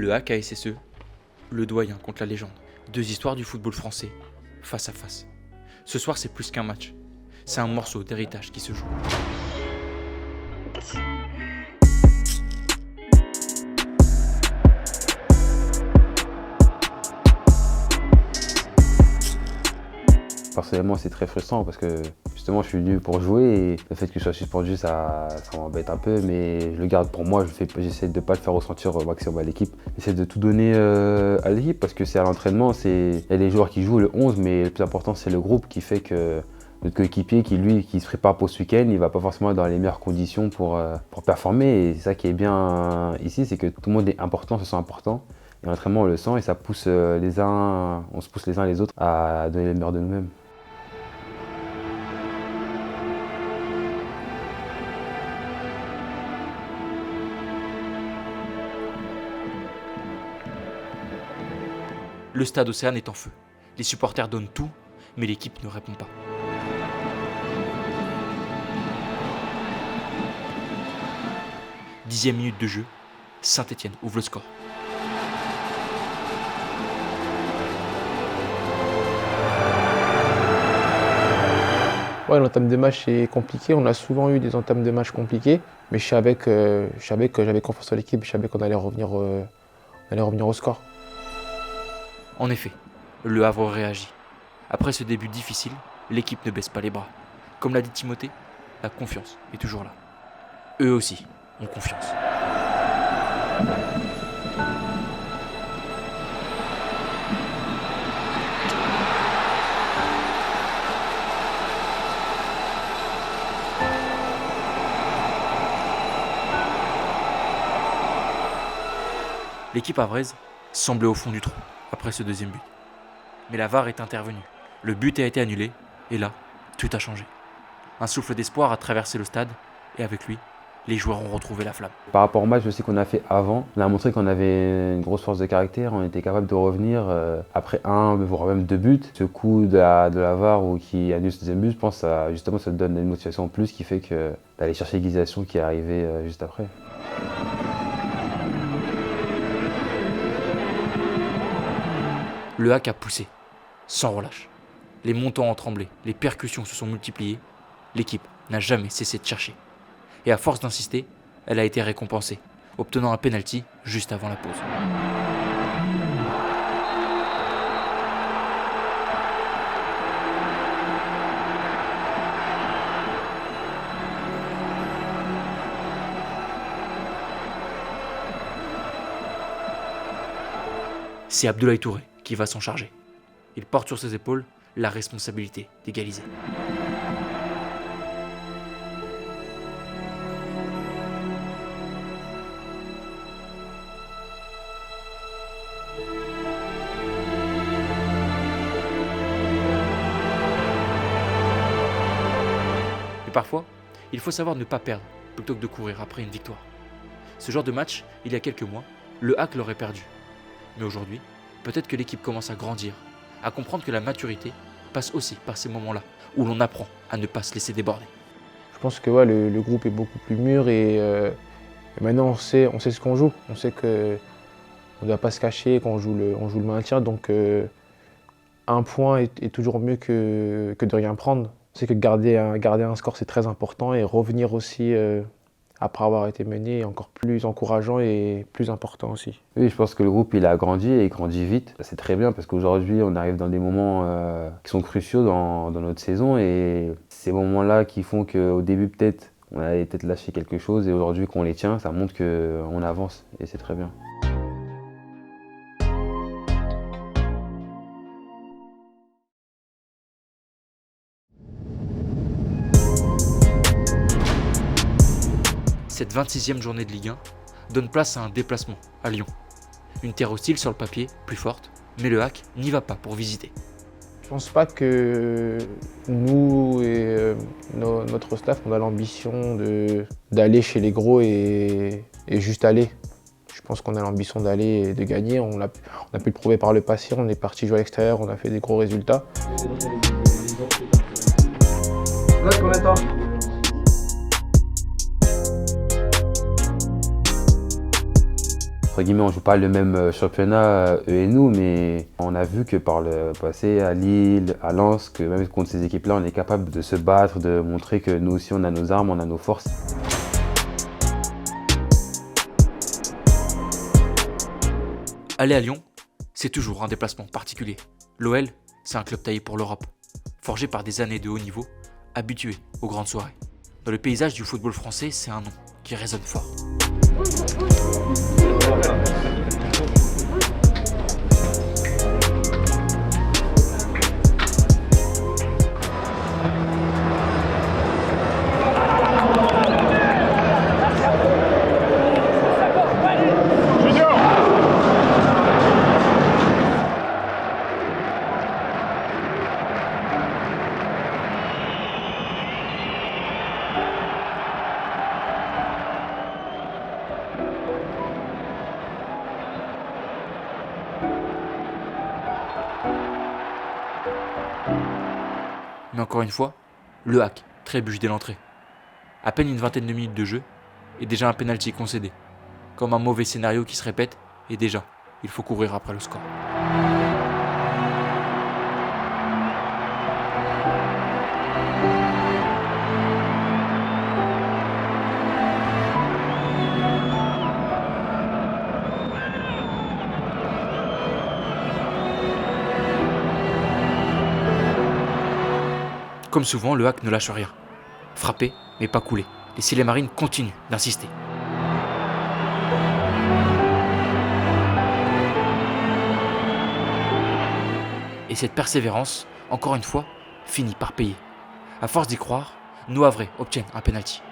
Le HKSSE, le doyen contre la légende. Deux histoires du football français, face à face. Ce soir, c'est plus qu'un match. C'est un morceau d'héritage qui se joue. Personnellement, c'est très frustrant parce que justement, je suis venu pour jouer et le fait que je sois suspendu, ça m'embête un peu, mais je le garde pour moi. J'essaie de ne pas le faire ressentir au maximum à l'équipe. J'essaie de tout donner à l'équipe parce que c'est à l'entraînement, il y a les joueurs qui jouent le 11, mais le plus important, c'est le groupe qui fait que notre coéquipier qui se prépare pour ce week-end, il ne va pas forcément être dans les meilleures conditions pour performer. Et c'est ça qui est bien ici, c'est que tout le monde est important, se sent important. Et l'entraînement, on le sent et ça pousse on se pousse les uns les autres à donner le meilleur de nous-mêmes. Le stade Océane est en feu. Les supporters donnent tout, mais l'équipe ne répond pas. Dixième minute de jeu, Saint-Etienne ouvre le score. Ouais, l'entame de match est compliqué. On a souvent eu des entames de match compliquées, mais je savais que j'avais confiance en l'équipe, je savais qu'on allait revenir au score. En effet, Le Havre réagit. Après ce début difficile, l'équipe ne baisse pas les bras. Comme l'a dit Timothée, la confiance est toujours là. Eux aussi ont confiance. L'équipe havraise semblait au fond du trou après ce deuxième but. Mais la VAR est intervenue. Le but a été annulé et là, tout a changé. Un souffle d'espoir a traversé le stade et avec lui, les joueurs ont retrouvé la flamme. Par rapport au match aussi qu'on a fait avant, on a montré qu'on avait une grosse force de caractère, on était capable de revenir après un, voire même deux buts. Ce coup de la VAR ou qui annule ce deuxième but, je pense que justement ça te donne une motivation en plus qui fait que d'aller chercher l'égalisation qui est arrivée juste après. Le HAC a poussé, sans relâche. Les montants ont tremblé, les percussions se sont multipliées. L'équipe n'a jamais cessé de chercher. Et à force d'insister, elle a été récompensée, obtenant un penalty juste avant la pause. C'est Abdoulaye Touré qui va s'en charger. Il porte sur ses épaules la responsabilité d'égaliser. Mais parfois, il faut savoir ne pas perdre plutôt que de courir après une victoire. Ce genre de match, il y a quelques mois, le HAC l'aurait perdu. Mais aujourd'hui, peut-être que l'équipe commence à grandir, à comprendre que la maturité passe aussi par ces moments-là, où l'on apprend à ne pas se laisser déborder. Je pense que ouais, le groupe est beaucoup plus mûr et maintenant on sait ce qu'on joue. On sait qu'on ne doit pas se cacher, qu'on joue le maintien. Donc un point est toujours mieux que de rien prendre. On sait que garder un score c'est très important et revenir aussi après avoir été mené est encore plus encourageant et plus important aussi. Oui, je pense que le groupe il a grandi et il grandit vite. C'est très bien parce qu'aujourd'hui on arrive dans des moments qui sont cruciaux dans notre saison et ces moments-là qui font qu'au début peut-être on allait peut-être lâcher quelque chose et aujourd'hui qu'on les tient, ça montre qu'on avance et c'est très bien. Cette 26e journée de Ligue 1 donne place à un déplacement à Lyon. Une terre hostile sur le papier, plus forte, mais le HAC n'y va pas pour visiter. Je pense pas que nous et notre staff on a l'ambition d'aller chez les gros et juste aller. Je pense qu'on a l'ambition d'aller et de gagner. On a pu le prouver par le passé, on est parti jouer à l'extérieur, on a fait des gros résultats. Entre guillemets, on ne joue pas le même championnat, eux et nous, mais on a vu que par le passé, à Lille, à Lens, que même contre ces équipes-là, on est capable de se battre, de montrer que nous aussi, on a nos armes, on a nos forces. Aller à Lyon, c'est toujours un déplacement particulier. L'OL, c'est un club taillé pour l'Europe, forgé par des années de haut niveau, habitué aux grandes soirées. Dans le paysage du football français, c'est un nom qui résonne fort. Mais encore une fois, le hack trébuche dès l'entrée. À peine une vingtaine de minutes de jeu, et déjà un pénalty concédé. Comme un mauvais scénario qui se répète, et déjà, il faut courir après le score. Comme souvent, le hack ne lâche rien. Frappé, mais pas coulé. Les Silets Marines continuent d'insister. Et cette persévérance, encore une fois, finit par payer. À force d'y croire, nos Havrais obtiennent un penalty.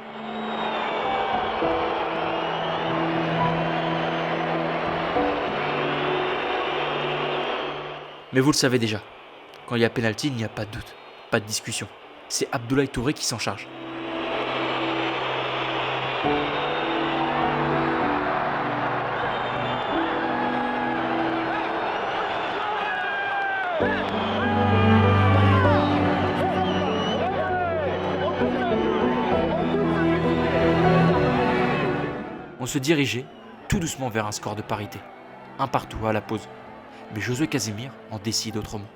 Mais vous le savez déjà, quand il y a penalty, il n'y a pas de doute. Pas de discussion. C'est Abdoulaye Touré qui s'en charge. On se dirigeait tout doucement vers un score de parité. Un partout à la pause. Mais Josué Casimir en décide autrement.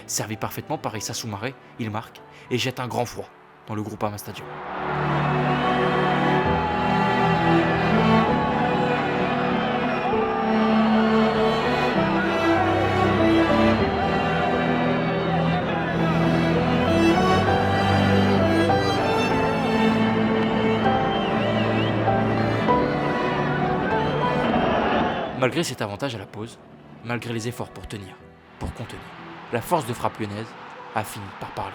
Servi parfaitement par Issa Soumaré, il marque et jette un grand froid dans le Groupama Stadium. Malgré cet avantage à la pause, malgré les efforts pour tenir, pour contenir, la force de frappe lyonnaise a fini par parler.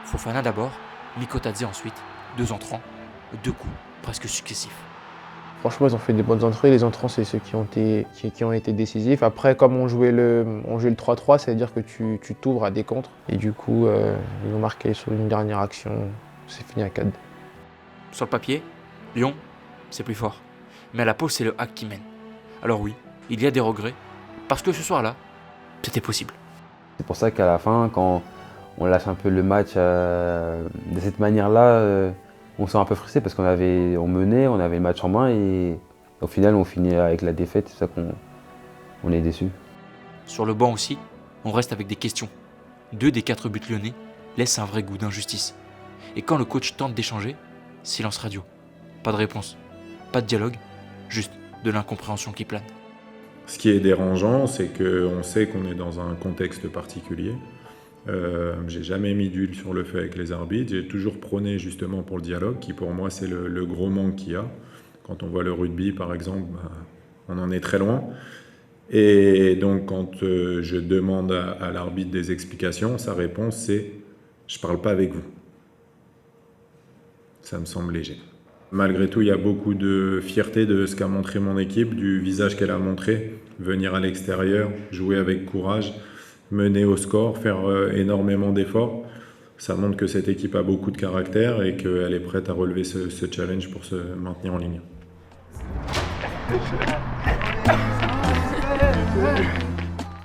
Fofana d'abord, Mikotadze ensuite, 2 entrants, 2 coups presque successifs. Franchement, ils ont fait des bonnes entrées. Les entrants, c'est ceux qui ont été décisifs. Après, comme on jouait le 3-3, ça veut dire que tu t'ouvres à des contres. Et du coup, ils ont marqué sur une dernière action. C'est fini à 4. Sur le papier, Lyon, c'est plus fort. Mais à la pause, c'est le hack qui mène. Alors oui, il y a des regrets, parce que ce soir-là, c'était possible. C'est pour ça qu'à la fin, quand on lâche un peu le match de cette manière-là, on se sent un peu frustré parce on menait, on avait le match en main et au final on finit avec la défaite, c'est ça qu'on est déçu. Sur le banc aussi, on reste avec des questions. 2 des 4 buts lyonnais laissent un vrai goût d'injustice. Et quand le coach tente d'échanger, silence radio. Pas de réponse, pas de dialogue, juste de l'incompréhension qui plane. Ce qui est dérangeant, c'est qu'on sait qu'on est dans un contexte particulier. J'ai jamais mis d'huile sur le feu avec les arbitres. J'ai toujours prôné justement pour le dialogue, qui pour moi c'est le gros manque qu'il y a. Quand on voit le rugby par exemple, on en est très loin. Et donc quand je demande à l'arbitre des explications, sa réponse c'est « je parle pas avec vous ». Ça me semble léger. Malgré tout, il y a beaucoup de fierté de ce qu'a montré mon équipe, du visage qu'elle a montré. Venir à l'extérieur, jouer avec courage, mener au score, faire énormément d'efforts. Ça montre que cette équipe a beaucoup de caractère et qu'elle est prête à relever ce challenge pour se maintenir en ligne.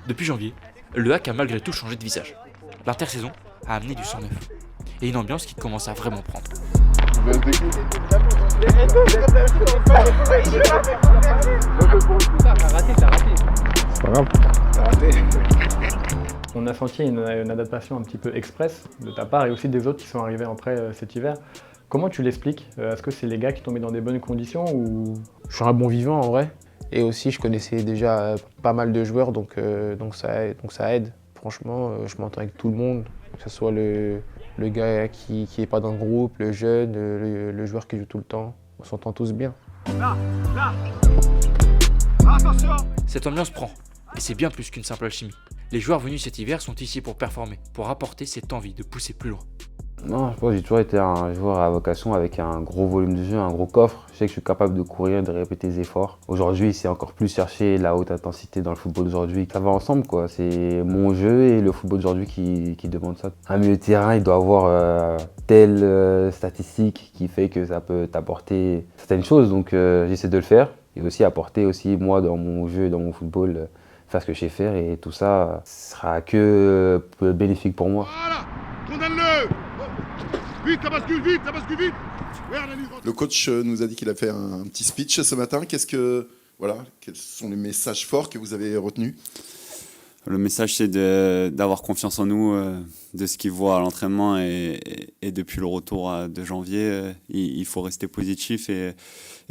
Depuis janvier, le hack a malgré tout changé de visage. L'intersaison a amené du sang neuf et une ambiance qui commence à vraiment prendre. C'est pas grave. On a senti une adaptation un petit peu express de ta part et aussi des autres qui sont arrivés après cet hiver. Comment tu l'expliques? Est-ce que c'est les gars qui t'ont mis dans des bonnes conditions ou... Je suis un bon vivant en vrai. Et aussi, je connaissais déjà pas mal de joueurs, donc ça aide. Franchement, je m'entends avec tout le monde, que ce soit le gars qui est pas dans le groupe, le jeune, le joueur qui joue tout le temps. On s'entend tous bien. Cette ambiance prend, et c'est bien plus qu'une simple alchimie. Les joueurs venus cet hiver sont ici pour performer, pour apporter cette envie de pousser plus loin. Non, je pense que j'ai toujours été un joueur à vocation avec un gros volume de jeu, un gros coffre. Je sais que je suis capable de courir, de répéter les efforts. Aujourd'hui, c'est encore plus chercher la haute intensité dans le football d'aujourd'hui. Ça va ensemble, quoi. C'est mon jeu et le football d'aujourd'hui qui demande ça. Un milieu de terrain, il doit avoir telle statistique qui fait que ça peut t'apporter certaines choses. Donc j'essaie de le faire et aussi apporter aussi moi dans mon jeu, dans mon football, faire ce que je sais faire et tout ça sera que bénéfique pour moi. Voilà, condamne-le. Vite, ça bascule vite. Le coach nous a dit qu'il a fait un petit speech ce matin. Quels sont les messages forts que vous avez retenus? Le message, c'est d'avoir confiance en nous, de ce qu'il voit à l'entraînement et depuis le retour de janvier, il faut rester positif et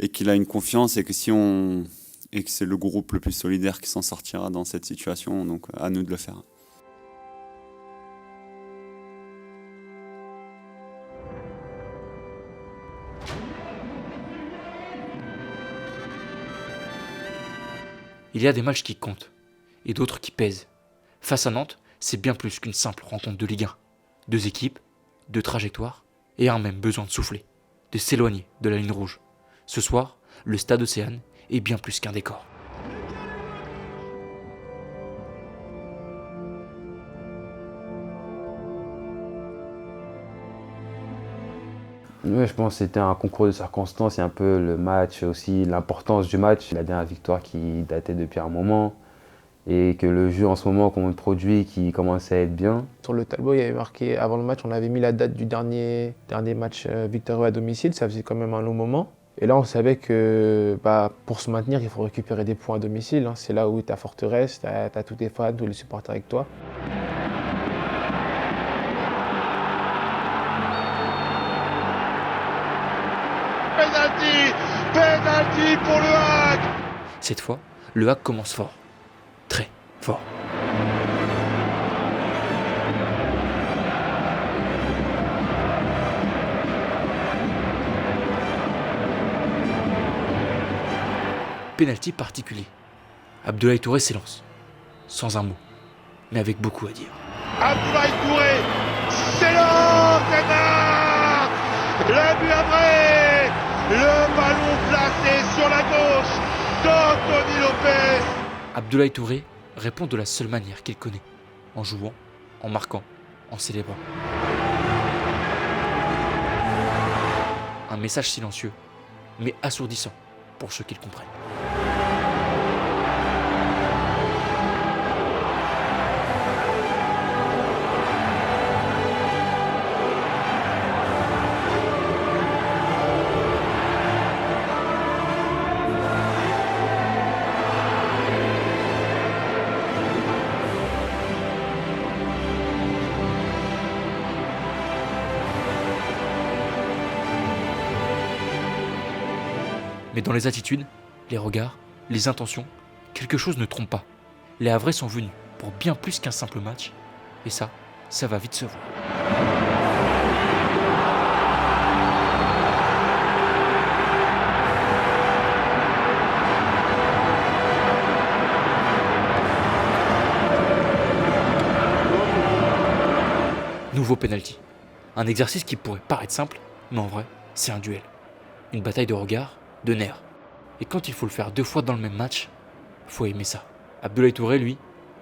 qu'il a une confiance et que c'est le groupe le plus solidaire qui s'en sortira dans cette situation. Donc à nous de le faire. Il y a des matchs qui comptent, et d'autres qui pèsent. Face à Nantes, c'est bien plus qu'une simple rencontre de Ligue 1. 2 équipes, 2 trajectoires, et un même besoin de souffler, de s'éloigner de la ligne rouge. Ce soir, le stade Océane est bien plus qu'un décor. Ouais, je pense que c'était un concours de circonstances et un peu le match, aussi l'importance du match. La dernière victoire qui datait depuis un moment et que le jeu en ce moment qu'on produit qui commençait à être bien. Sur le tableau, il y avait marqué, avant le match, on avait mis la date du dernier match victorieux à domicile. Ça faisait quand même un long moment. Et là, on savait que pour se maintenir, il faut récupérer des points à domicile. C'est là où tu as forteresse, tu as tous tes fans, tous les supporters avec toi. Penalty pour le HAC. Cette fois, le HAC commence fort. Très fort. Penalty particulier. Abdoulaye Touré s'élance. Sans un mot, mais avec beaucoup à dire. Abdoulaye Touré, c'est l'entraîneur. Le but après, le ballon placé sur la gauche d'Anthony Lopez. Abdoulaye Touré répond de la seule manière qu'il connaît, en jouant, en marquant, en célébrant. Un message silencieux, mais assourdissant pour ceux qui le comprennent. Mais dans les attitudes, les regards, les intentions, quelque chose ne trompe pas. Les Havrais sont venus pour bien plus qu'un simple match, et ça va vite se voir. Nouveau penalty. Un exercice qui pourrait paraître simple, mais en vrai, c'est un duel. Une bataille de regards, de nerfs. Et quand il faut le faire 2 fois dans le même match, faut aimer ça. Abdoulaye Touré, lui,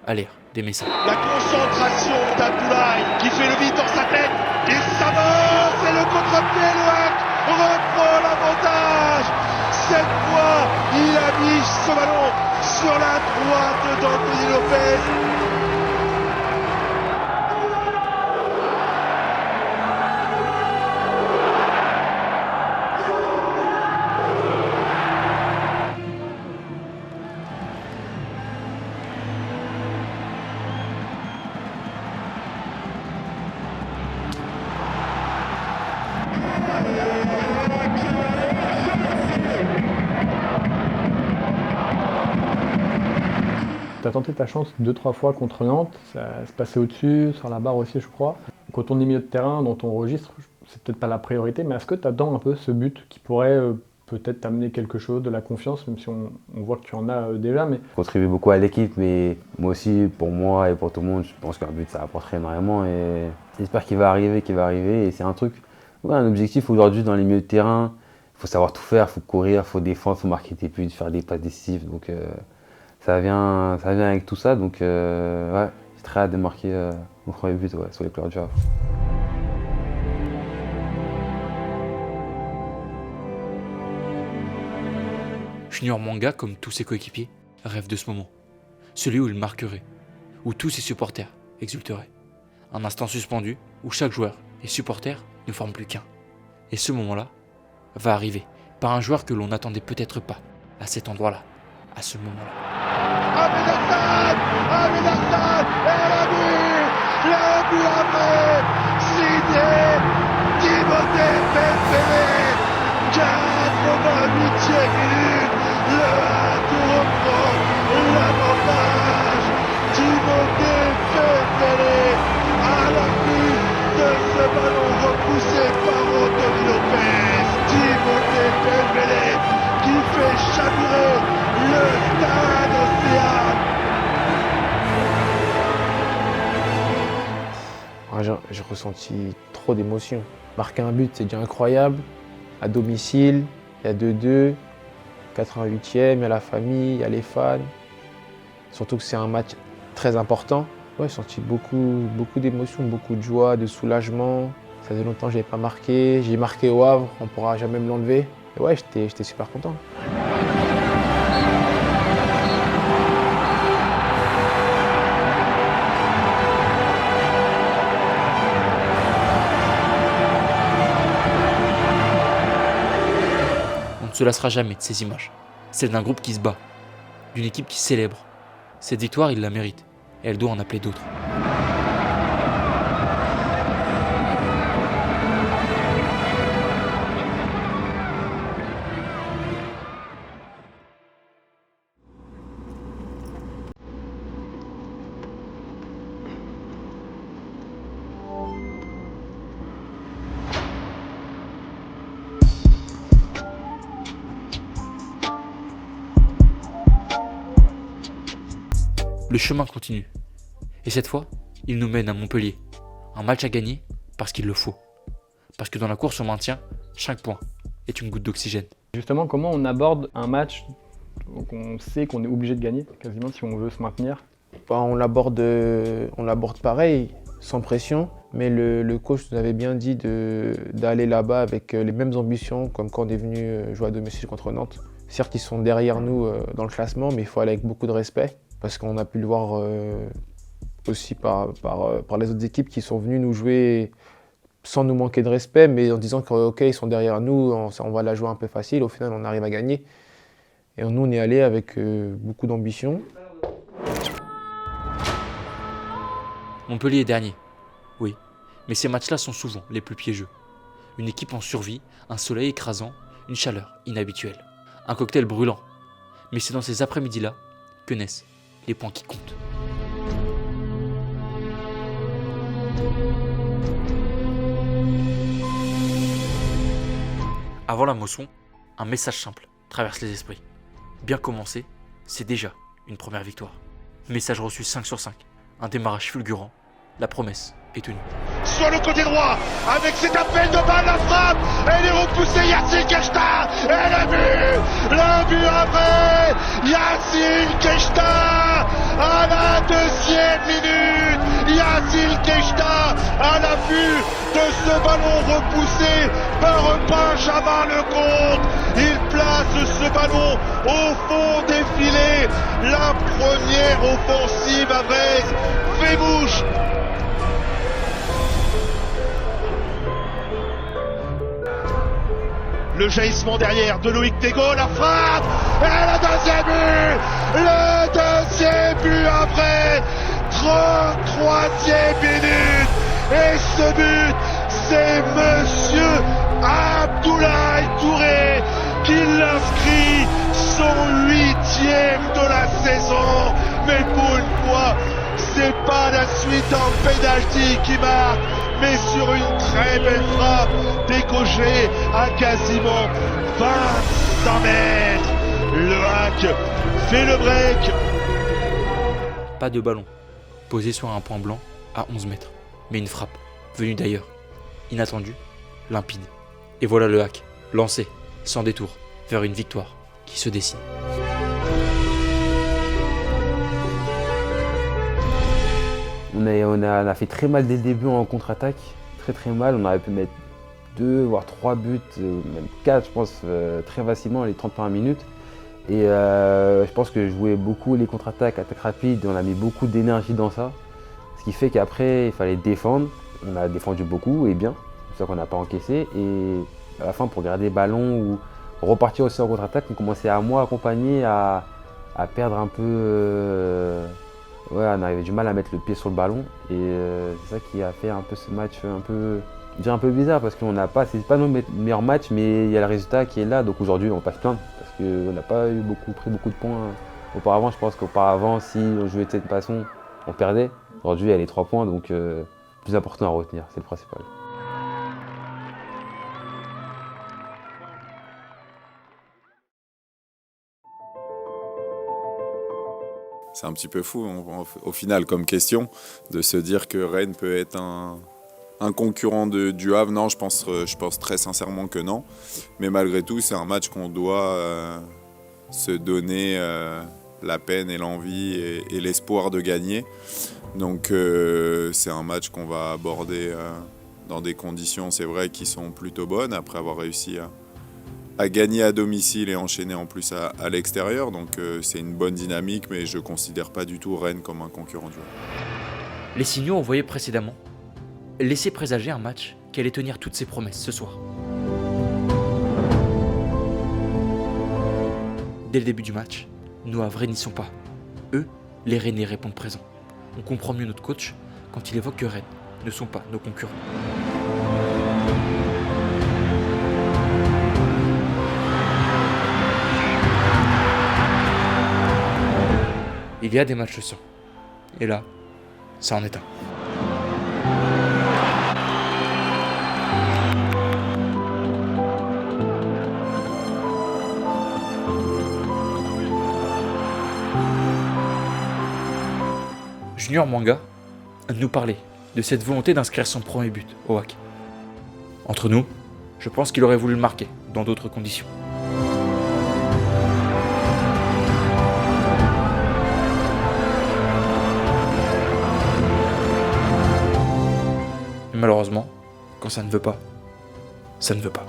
a l'air d'aimer ça. La concentration d'Abdoulaye qui fait le vide dans sa tête. Il s'avance et le contre-pied, le HAC reprend l'avantage. Cette fois, il a mis ce ballon sur la droite d'Anthony Lopez. Tu as tenté ta chance 2-3 fois contre Nantes, ça se passait au-dessus, sur la barre aussi je crois. Quand on est milieu de terrain, dans ton registre, c'est peut-être pas la priorité, mais est-ce que tu attends un peu ce but qui pourrait peut-être t'amener quelque chose, de la confiance, même si on voit que tu en as déjà, mais... Je contribue beaucoup à l'équipe, mais moi aussi, pour moi et pour tout le monde, je pense qu'un but ça apporterait énormément et j'espère qu'il va arriver et c'est un truc, un objectif aujourd'hui dans les milieux de terrain, il faut savoir tout faire, il faut courir, il faut défendre, il faut marquer des buts, faire des passes décisives, donc ça vient avec tout ça, donc ouais, j'ai très hâte de marquer mon premier but sur les couleurs du Havre. Junior Manga, comme tous ses coéquipiers, rêve de ce moment. Celui où il marquerait, où tous ses supporters exulteraient. Un instant suspendu où chaque joueur et supporter ne forment plus qu'un. Et ce moment-là va arriver par un joueur que l'on n'attendait peut-être pas à cet endroit-là, à ce moment-là. Ahmed Hassan, et le but après, signé Timothée Pembele, 88e minute, le Havre reprend l'avantage. Timothée Pembele à l'appui de ce ballon repoussé par Anthony Lopez. Timothée Pembele qui fait chavirer le stade Océane. J'ai ressenti trop d'émotions. Marquer un but, c'est déjà incroyable. À domicile, il y a 2-2, 88e, il y a la famille, il y a les fans. Surtout que c'est un match très important. Ouais, j'ai senti beaucoup d'émotions, beaucoup de joie, de soulagement. Ça faisait longtemps que je n'avais pas marqué. J'ai marqué au Havre, on ne pourra jamais me l'enlever. Et ouais, j'étais super content. On ne se lassera jamais de ces images. Celle d'un groupe qui se bat, d'une équipe qui célèbre. Cette victoire, il la mérite, et elle doit en appeler d'autres. Le chemin continue. Et cette fois, il nous mène à Montpellier. Un match à gagner parce qu'il le faut. Parce que dans la course au maintien, chaque point est une goutte d'oxygène. Justement, comment on aborde un match qu'on sait qu'on est obligé de gagner, quasiment, si on veut se maintenir? On l'aborde pareil, sans pression, mais le coach nous avait bien dit d'aller là-bas avec les mêmes ambitions, comme quand on est venu jouer à domicile contre Nantes. Certes, ils sont derrière nous dans le classement, mais il faut aller avec beaucoup de respect, parce qu'on a pu le voir aussi par les autres équipes qui sont venues nous jouer sans nous manquer de respect, mais en disant qu'ils sont derrière nous, on va la jouer un peu facile, au final on arrive à gagner. Et nous on est allé avec beaucoup d'ambition. Montpellier est dernier, oui, mais ces matchs-là sont souvent les plus piégeux. Une équipe en survie, un soleil écrasant, une chaleur inhabituelle, un cocktail brûlant. Mais c'est dans ces après-midi-là que naissent les points qui comptent. Avant la moisson, un message simple traverse les esprits. Bien commencé, c'est déjà une première victoire. Message reçu 5 sur 5, un démarrage fulgurant, la promesse est tenue. Sur le côté droit, avec cet appel de balle, la frappe, elle est repoussée, Yacine Keshta, et le but après, Yacine Keshta, à la 2e minute, Yacine Keshta, à l'affût de ce ballon repoussé par Benjamin Lecomte, il place ce ballon au fond des filets, la première offensive avec Fémouche. Le jaillissement derrière de Loïc Tégaud, la frappe et le deuxième but après, 33e minute, et ce but c'est Monsieur Abdoulaye Touré qui l'inscrit, son 8e de la saison. Mais pour une fois, c'est pas la suite en pénalty qui marque, mais sur une très belle frappe décochée à quasiment 25 mètres. Le hack fait le break. Pas de ballon, posé sur un point blanc à 11 mètres, mais une frappe, venue d'ailleurs, inattendue, limpide. Et voilà le hack, lancé, sans détour, vers une victoire qui se dessine. On a fait très mal dès le début en contre-attaque, très mal. On aurait pu mettre 2 voire 3 buts, même 4 je pense, très facilement les 31 minutes. Et je pense que je jouais beaucoup les contre-attaques, attaques rapides, on a mis beaucoup d'énergie dans ça. Ce qui fait qu'après il fallait défendre, on a défendu beaucoup et bien, c'est pour ça qu'on n'a pas encaissé. Et à la fin pour garder le ballon ou repartir aussi en contre-attaque, on commençait à moi accompagner à perdre un peu... Ouais, on avait du mal à mettre le pied sur le ballon et c'est ça qui a fait un peu ce match un peu bizarre parce qu'on n'a pas, c'est pas nos meilleurs matchs mais il y a le résultat qui est là donc aujourd'hui on passe plaindre parce qu'on n'a pas pris beaucoup de points auparavant. Je pense qu'auparavant si on jouait de cette façon on perdait. Aujourd'hui il y a les 3 points donc plus important à retenir, c'est le principal. C'est un petit peu fou au final comme question de se dire que Rennes peut être un concurrent du Havre. Non, je pense très sincèrement que non. Mais malgré tout, c'est un match qu'on doit se donner la peine et l'envie et l'espoir de gagner. Donc c'est un match qu'on va aborder dans des conditions, c'est vrai, qui sont plutôt bonnes après avoir réussi à gagner à domicile et enchaîner en plus à l'extérieur. Donc c'est une bonne dynamique, mais je ne considère pas du tout Rennes comme un concurrent du Havre. Les signaux envoyés précédemment laissaient présager un match qui allait tenir toutes ses promesses ce soir. Dès le début du match, nos Havrais n'y sont pas. Eux, les Rennais répondent présents. On comprend mieux notre coach quand il évoque que Rennes ne sont pas nos concurrents. Il y a des matchs sans. Et là, ça en est un. Junior Mwanga nous parlait de cette volonté d'inscrire son premier but au HAC. Entre nous, je pense qu'il aurait voulu le marquer dans d'autres conditions. Mais malheureusement, quand ça ne veut pas, ça ne veut pas.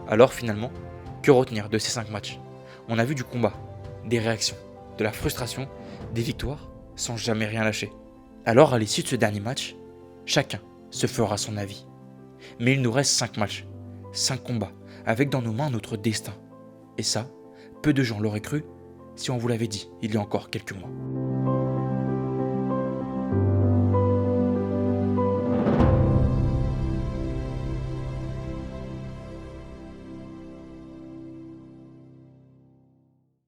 Alors finalement, que retenir de ces 5 matchs? On a vu du combat, des réactions, de la frustration, des victoires, sans jamais rien lâcher. Alors à l'issue de ce dernier match, chacun se fera son avis. Mais il nous reste 5 matchs, 5 combats, avec dans nos mains notre destin. Et ça, peu de gens l'auraient cru si on vous l'avait dit il y a encore quelques mois.